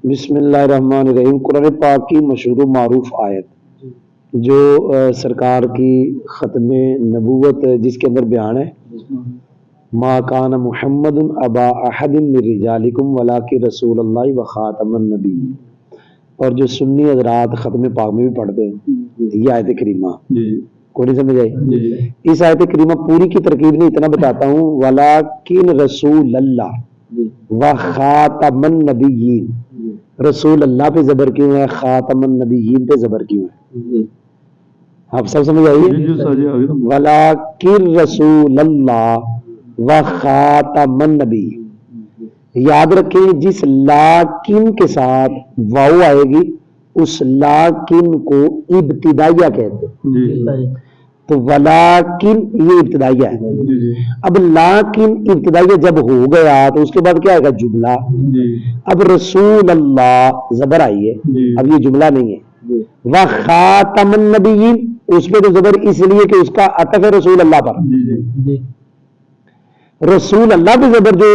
بسم اللہ الرحمن الرحیم۔ قرآن پاک کی مشہور و معروف آیت جو سرکار کی ختم نبوت جس کے اندر بیان ہے، ما کان محمد ابا احد من رجالکم ولکن رسول اللہ وخاتم النبیین، اور جو سنی حضرات ختم پاک میں بھی پڑھتے ہیں یہ آیت کریمہ کوئی نہیں سمجھ آئی؟ اس آیت کریمہ پوری کی ترکیب نہیں، اتنا بتاتا ہوں، ولکن رسول اللہ وخاتم النبیین، رسول اللہ پہ زبر کیوں ہے، خاتم النبیین پہ زبر کیوں ہے؟ آپ سب سمجھ آئیے؟ ولکن رسول اللہ وخاتم النبیین، یاد رکھیں جس لاکن کے ساتھ واو آئے گی اس لاکن کو ابتدائیہ کہتے ہیں، تو ولیکن یہ ابتدائیہ ہے۔ اب لاکن ابتدائیہ جب ہو گیا تو اس کے بعد کیا آئے گا؟ جملہ۔ اب رسول اللہ زبر آئی ہے، اب یہ جملہ نہیں ہے۔ وخاتم النبیین، اس پہ تو زبر اس لیے کہ اس کا عطف ہے رسول اللہ پر، رسول اللہ پہ زبر جو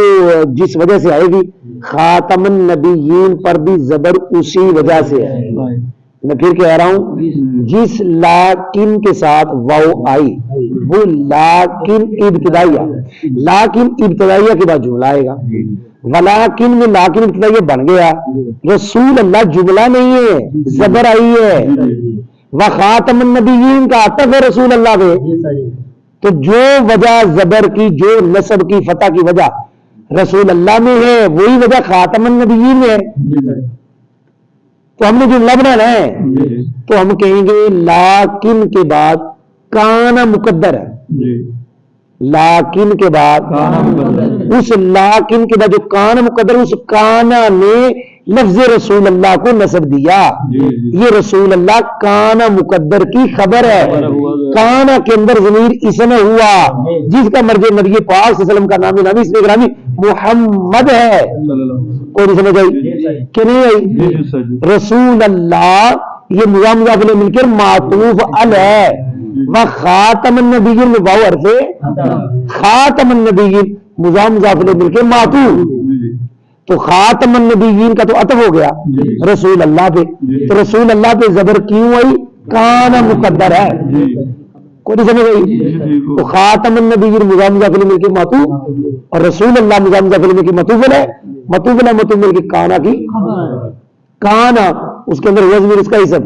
جس وجہ سے آئے گی، خاتم النبیین پر بھی زبر اسی وجہ سے ہے۔ میں پھر کہہ رہا ہوں، جس لاکن کے ساتھ واو آئی وہ لاکن ابتدائیہ، لاکن ابتدائیہ کے بعد جملہ آئے گا۔ ولیکن میں لاکن ابتدائیہ بن گیا، رسول اللہ جملہ نہیں ہے، زبر آئی ہے۔ وخاتم النبیین کا عطف ہے رسول اللہ پہ، تو جو وجہ زبر کی، جو نسب کی، فتح کی وجہ رسول اللہ میں ہے وہی وجہ خاتم النبیین میں ہے۔ تو ہم نے جملہ بنانا ہے تو ہم کہیں گے لاکن کے بعد کانا مقدر ہے، لاکن کے بعد اس لاکن کے بعد جو کانا مقدر، اس کانا نے لفظ رسول اللہ کو نسب دیا۔ یہ رسول اللہ کانا مقدر کی خبر ہے، کانا کے اندر ضمیر اسم ہوا جس کا مرجع نبی پاک صلی اللہ علیہ وسلم کا نام نامی اسم گرامی محمد ہے۔ کوئی نہیں سمجھ آئی کہ نہیں آئی؟ رسول اللہ یہ مضاف مضاف الیہ مل کر معطوف علیہ، وخاتم النبیین میں واو حرف خاتم النبیین مضاف مضاف الیہ مل کے معطوف، تو خاتم النبیین کا تو عطف ہو گیا رسول اللہ پہ، تو رسول اللہ پہ زبر کیوں آئی؟ کانا مقدر ہے۔ کوئی نہیں سمجھ گئی؟ تو خاتم النبیین مضاف مضاف الیہ مل کے معطوف، اور رسول اللہ مضاف مضاف الیہ مل کے معطوف ہے، معطوف علیہ معطوف مل کے کانا کی، کانا اس کے اندر وزن اس کا اسم،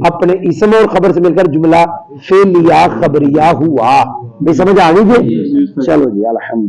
اپنے اسم اور خبر سے مل کر جملہ فعلیہ خبریہ ہوا۔ بھئی سمجھ آ گئی جی؟ چلو جی الحمد